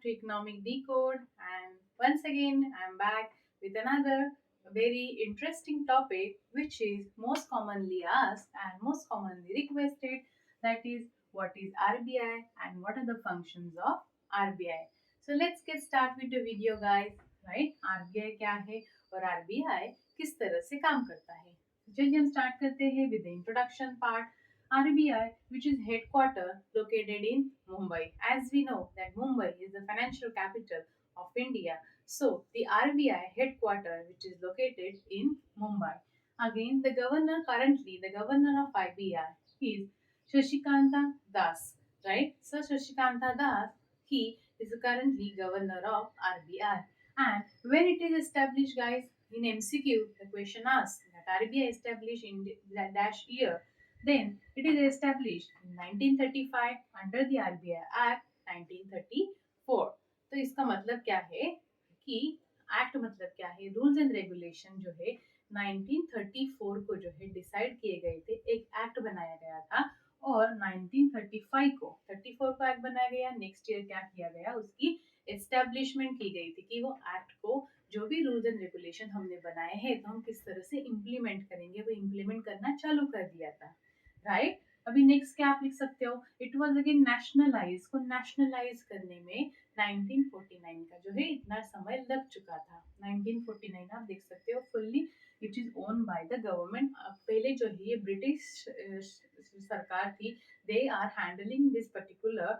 to Economic Decode, and once again I'm back with another very interesting topic which is most commonly asked and most commonly requested, that is, what is RBI and what are the functions of RBI. So let's get started with the video guys, right? RBI क्या है और RBI किस तरह से काम करता है? चलिए हम स्टार्ट करते हैं with the introduction part. RBI, which is headquarter located in Mumbai. As we know that Mumbai is the financial capital of India. So the RBI headquarter, which is located in Mumbai. Again, currently the governor of RBI is Shashikanta Das, right? So Shashikanta Das, he is currently governor of RBI. And when it is established, guys, in MCQ, the question asks that RBI established in the dash year, then it is established in 1935 under the RBI Act 1934. तो इसका मतलब क्या है कि act मतलब क्या है, rules and regulation जो है 1934 को जो है डिसाइड किए गए थे, एक एक्ट बनाया गया था और 1935 को 34 को एक्ट बनाया गया, नेक्स्ट ईयर क्या किया गया, उसकी एस्टेब्लिशमेंट की गई थी कि वो एक्ट को जो भी रूल्स एंड रेगुलेशन हमने बनाए हैं तो हम किस तरह से इम्प्लीमेंट करेंगे, वो इम्प्लीमेंट करना चालू कर दिया था, राइट। अभी नेक्स्ट क्या आप लिख सकते हो, इट वाज अगेन नेशनलाइज, को नेशनलाइज करने में 1949 का जो है इतना समय लग चुका था। 1949 आप देख सकते हो fully which is owned by the government. पहले जो है ये ब्रिटिश सरकार थी, they are handling this particular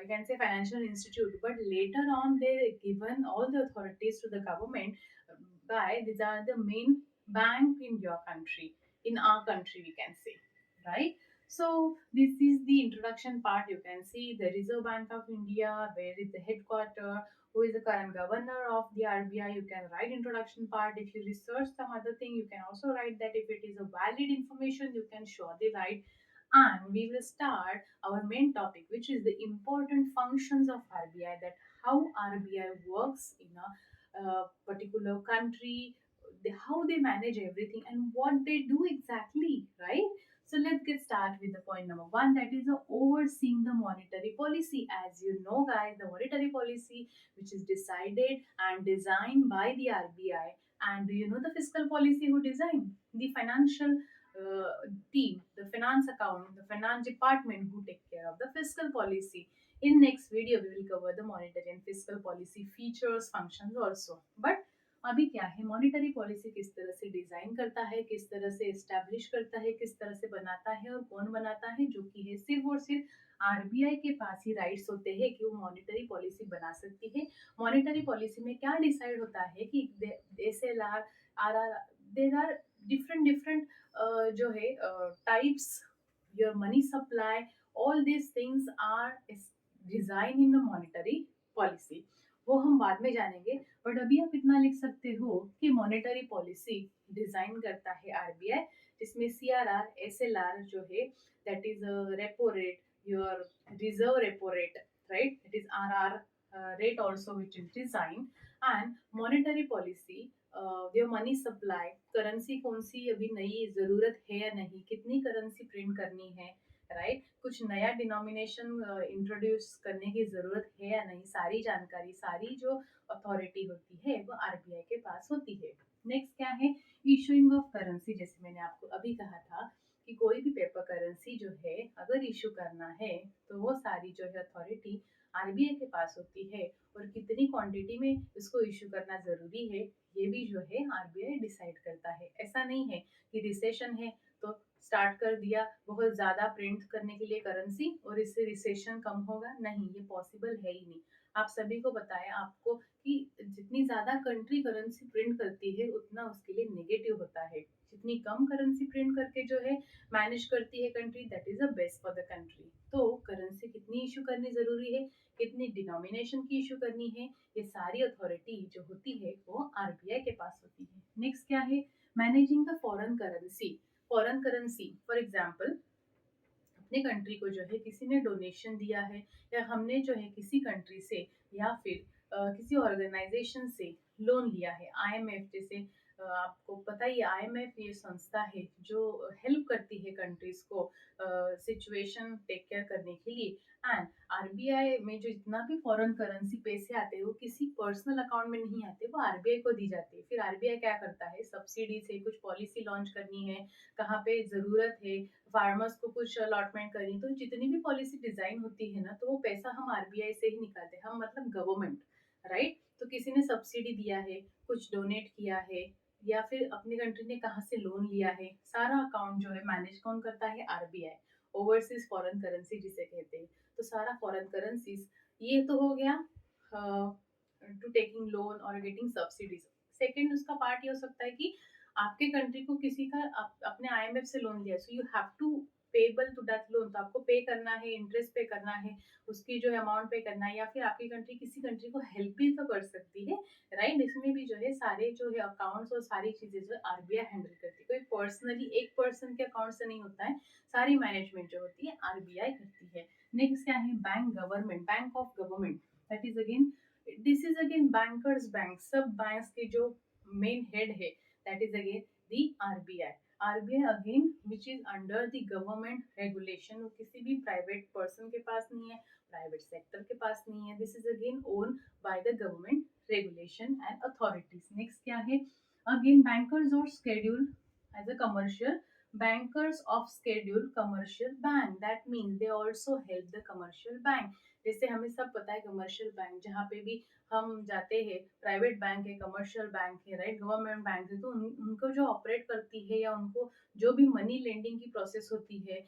you can say financial institute, but later on they given all the authorities to the government by these are the main bank in your country, in our country we can say, right? So this is the introduction part. You can see the Reserve Bank of India, where is the headquarter, who is the current governor of the RBI. You can write introduction part. If you research some other thing, you can also write that. If it is a valid information, you can surely write. And we will start our main topic, which is the important functions of RBI, that how RBI works in a particular country, how they manage everything and what they do exactly, right? So let's get started with the point number one, that is overseeing the monetary policy. As you know, guys, the monetary policy, which is decided and designed by the RBI. And do you know the fiscal policy who designed? The financial team, the finance account, the finance department who take care of the fiscal policy. In next video, we will cover the monetary and fiscal policy features, functions also. But अभी क्या है, monetary policy किस तरह से design करता है, किस तरह से एस्टेब्लिश करता है, किस तरह से बनाता है और कौन बनाता है, जो कि है सिर्फ और सिर्फ आरबीआई के पास ही राइट्स होते हैं कि वो मॉनेटरी पॉलिसी बना सकती है। मॉनेटरी पॉलिसी में क्या डिसाइड होता है कि SLR, RR, there are different different जो है types, your money supply, all these things are design in the monetary policy. वो हम बाद में जानेंगे, बट अभी आप इतना लिख सकते हो कि मॉनेटरी पॉलिसी डिजाइन करता है आरबीआई, जिसमें सीआरआर, एसएलआर जो है, that is repo rate, your reserve repo rate, right, it is RR rate also which is design. And monetary policy, your money supply, currency कौन सी अभी नई जरूरत है या नहीं, कितनी करेंसी प्रिंट करनी है, राइट, कुछ नया डिनोमिनेशन इंट्रोड्यूस करने की जरूरत है या नहीं, सारी जानकारी, सारी जो अथॉरिटी होती है वो आरबीआई के पास होती है। नेक्स्ट क्या है, इशूइंग ऑफ करेंसी। जैसे मैंने आपको अभी कहा था कि कोई भी पेपर करेंसी जो है अगर इशू करना है तो वो सारी जो है अथॉरिटी आरबीआई के पास होती है, और कितनी क्वांटिटी में इसको इशू करना जरूरी है ये भी जो है आरबीआई डिसाइड करता है। ऐसा नहीं है कि रिसेशन है तो स्टार्ट कर दिया बहुत ज़्यादा प्रिंट करने के लिए करेंसी और इससे रिसेशन कम होगा, नहीं, ये पॉसिबल है ही नहीं। आप सभी को बताया आपको कि जितनी ज़्यादा कंट्री करेंसी प्रिंट करती है उतना उसके लिए नेगेटिव होता है। जितनी कम करेंसी प्रिंट करके जो है मैनेज करती है country, that is the best for the country. तो करेंसी कितनी इशू करनी ज़रूरी है, कितनी डिनोमिनेशन की इशू करनी है, ये सारी अथॉरिटी जो होती है वो आरबीआई के पास होती है। नेक्स्ट क्या है, managing the foreign currency. Foreign currency, for example, अपने कंट्री को जो है किसी ने डोनेशन दिया है या हमने जो है किसी कंट्री से या फिर किसी ऑर्गेनाइजेशन से लोन लिया है, आईएमएफ जैसे आपको पता ही आईएमएफ ये संस्था है जो हेल्प करती है कंट्रीज को सिचुएशन टेक केयर करने के लिए। एंड आरबीआई में जो जितना भी फॉरेन करेंसी पैसे आते हैं वो किसी पर्सनल अकाउंट में नहीं आते, वो आरबीआई को दी जाती है। फिर आरबीआई क्या करता है, सब्सिडी से कुछ पॉलिसी लॉन्च करनी है, कहाँ पे जरूरत है, फार्मर्स को कुछ अलॉटमेंट करनी, तो जितनी भी पॉलिसी डिजाइन होती है ना, तो वो पैसा हम आरबीआई से ही निकालते हैं, हम मतलब गवर्नमेंट, राइट। तो किसी ने सब्सिडी दिया है, कुछ डोनेट किया है, या फिर अपनी कंट्री ने कहाँ से लोन लिया है, सारा अकाउंट जो है मैनेज कौन करता है, आरबीआई। ओवरसीज फॉरेन करेंसी जिसे कहते हैं, तो सारा फॉरेन करेंसीज, ये तो हो गया टू टेकिंग लोन और गेटिंग सब्सिडीज। सेकेंड उसका पार्ट ये हो सकता है कि आपके कंट्री को किसी का अपने आईएमएफ से लोन लिया, so you have to payable to that loan, तो आपको पे करना है, इंटरेस्ट पे करना है, उसकी जो है अमाउंट पे करना है, या फिर आपकी कंट्री किसी कंट्री को हेल्प भी तो कर सकती है, राइट। इसमें भी जो है सारे जो है अकाउंट्स और सारी चीजें जो है आरबीआई हैंडल करती है, कोई पर्सनली एक पर्सन के अकाउंट से नहीं होता है, सारी मैनेजमेंट जो होती है आरबीआई करती है। नेक्स्ट क्या है, bank government, bank of government, that is again, this is again bankers bank, सब बैंक्स के जो मेन हेड है, that is again the RBI. RBI again which is under the government regulation, वो किसी भी प्राइवेट पर्सन के पास नहीं है, प्राइवेट सेक्टर के पास नहीं है, this is again owned by the government regulation and authorities. Next क्या है, अगेन बैंकर्स और schedule as a commercial, bankers of schedule commercial bank, that means they also help the commercial bank। जैसे हमें सब पता है कमर्शियल बैंक जहाँ पे भी हम जाते हैं, प्राइवेट बैंक है, कमर्शियल बैंक है, राइट, गवर्नमेंट बैंक है, तो उनको जो ऑपरेट करती है या उनको जो भी मनी लेंडिंग की प्रोसेस होती है,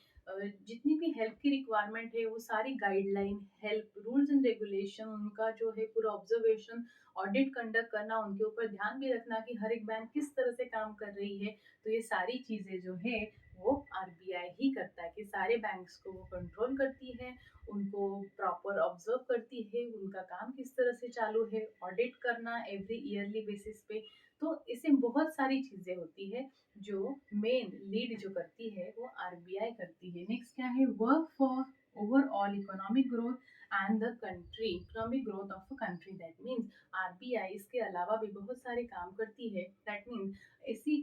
जितनी भी हेल्प की रिक्वायरमेंट है, वो सारी guideline, help, rules and regulation, उनका जो है पूरा ऑब्जर्वेशन, ऑडिट कंडक्ट करना, उनके ऊपर ध्यान भी रखना कि हर एक बैंक किस तरह से काम कर रही है, तो ये सारी चीजें जो है वो आरबीआई ही करता है, कि सारे बैंक्स को वो कंट्रोल करती है, उनको प्रॉपर ऑब्जर्व करती है, उनका काम किस तरह से चालू है, ऑडिट करना एवरी ईयरली बेसिस पे। तो इससे बहुत सारी चीजें होती है जो मेन लीड जो करती है वो आरबीआई करती है। नेक्स्ट क्या है, work for overall economic growth and the country, economic growth of a country, that means RBI इसके अलावा भी बहुत सारे काम करती है, दैट मीन्स ऐसी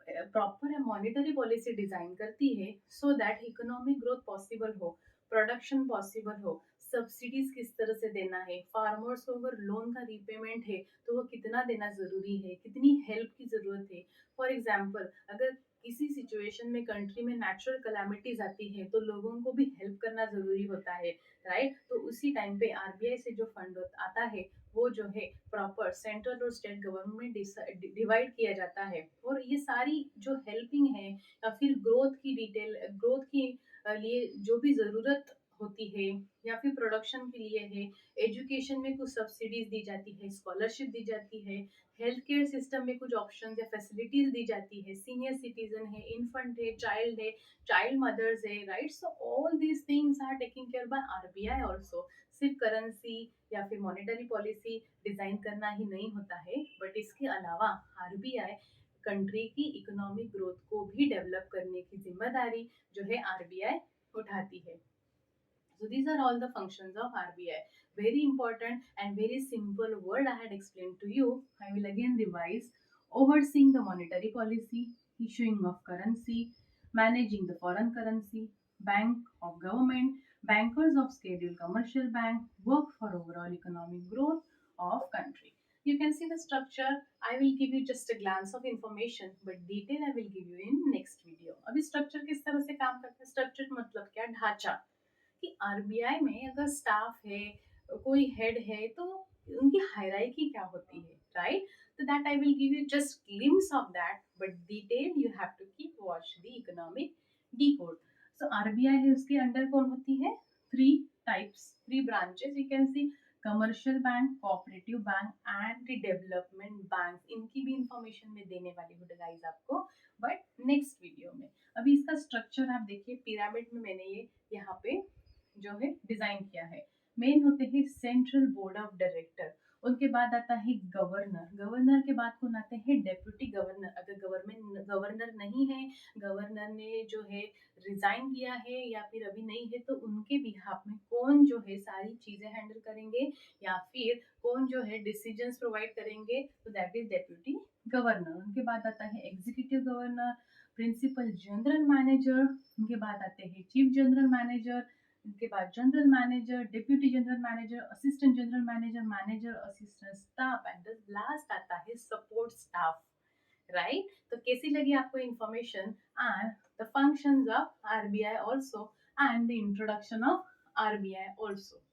प्रॉपर मॉनेटरी पॉलिसी डिजाइन करती है so that economic growth possible हो, प्रोडक्शन पॉसिबल हो, सब्सिडीज किस तरह से देना है, फार्मर्स को अगर लोन का रीपेमेंट है तो वो कितना देना जरूरी है, कितनी हेल्प की जरूरत है। फॉर एग्जाम्पल, अगर किसी सिचुएशन में कंट्री में नेचुरल कलामिटीज आती है तो लोगों को भी हेल्प करना जरूरी होता है, राइट। तो उसी टाइम पे आरबीआई से जो फंड आता है वो जो है प्रॉपर सेंट्रल और स्टेट गवर्नमेंट डिवाइड किया जाता है, और ये सारी जो हेल्पिंग है या फिर ग्रोथ की डिटेल, ग्रोथ की लिए जो भी जरूरत होती है, या फिर प्रोडक्शन के लिए है, एजुकेशन में कुछ सब्सिडीज दी जाती है, स्कॉलरशिप दी जाती है, हेल्थ केयर सिस्टम में कुछ ऑप्शन या फैसिलिटीज दी जाती है, सीनियर सिटीजन है, इन्फेंट है, चाइल्ड मदर्स है, right. So all these things are taking care by RBI also. सिर्फ करेंसी या फिर मॉनेटरी पॉलिसी डिजाइन करना ही नहीं होता है, बट इसके अलावा आरबीआई कंट्री की इकोनॉमिक ग्रोथ को भी डेवलप करने की जिम्मेदारी जो है आरबीआई उठाती है। So these are all the functions of RBI. Very important and very simple word I had explained to you. I will again revise. Overseeing the monetary policy, issuing of currency, managing the foreign currency, bank of government, bankers of scheduled commercial bank, work for overall economic growth of country. You can see the structure. I will give you just a glance of information, but detail I will give you in next video. अभी structure किस तरह से काम करता है? Structure मतलब क्या? ढांचा, कि आरबीआई में अगर स्टाफ है, कोई हेड है, तो उनकी हायरार्की क्या होती है, राइट। तो that I will give you just glimpse of that, but detail you have to keep watch the economic decode. So RBI है, उसके अंडर कौन होती है, three types, three branches, you can see commercial bank, cooperative bank and development bank. इनकी भी information मैं देने वाली हूँ गाइस आपको, बट नेक्स्ट वीडियो में। अभी इसका स्ट्रक्चर आप देखिए, पिरामिड में मैंने ये यहाँ पे जो है डिजाइन किया है। मेन होते हैं सेंट्रल बोर्ड ऑफ डायरेक्टर, उनके बाद आता है गवर्नर, गवर्नर के बाद कौन आते हैं डेप्यूटी गवर्नर। अगर गवर्नमेंट गवर्नर नहीं है, गवर्नर ने जो है रिजाइन किया है या फिर अभी नहीं है, तो उनके बिहाफ में कौन जो है सारी चीजें हैंडल करेंगे या फिर कौन जो है डिसीजंस प्रोवाइड करेंगे, तो दैट इज डेप्यूटी गवर्नर। उनके बाद आता है executive governor, principal general manager, उनके बाद आते हैं चीफ जनरल मैनेजर, उनके बाद general manager, deputy general manager, assistant general manager, manager, assistant staff and last आता है सपोर्ट स्टाफ। राइट, तो कैसी लगी आपको information and the functions of RBI also and the introduction of RBI also?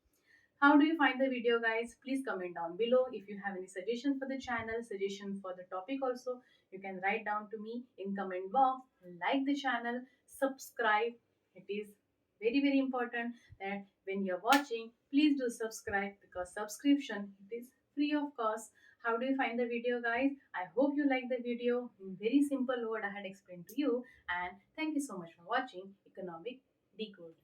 How do you find the video, guys? Please comment down below. If you have any suggestion for the channel, suggestion for the topic also, you can write down to me in comment box. Like the channel, subscribe. It is very very important that when you're watching, please do subscribe because subscription it is free of cost. How do you find the video, guys? I hope you like the video. In very simple word I had explained to you, and thank you so much for watching Economic Decode.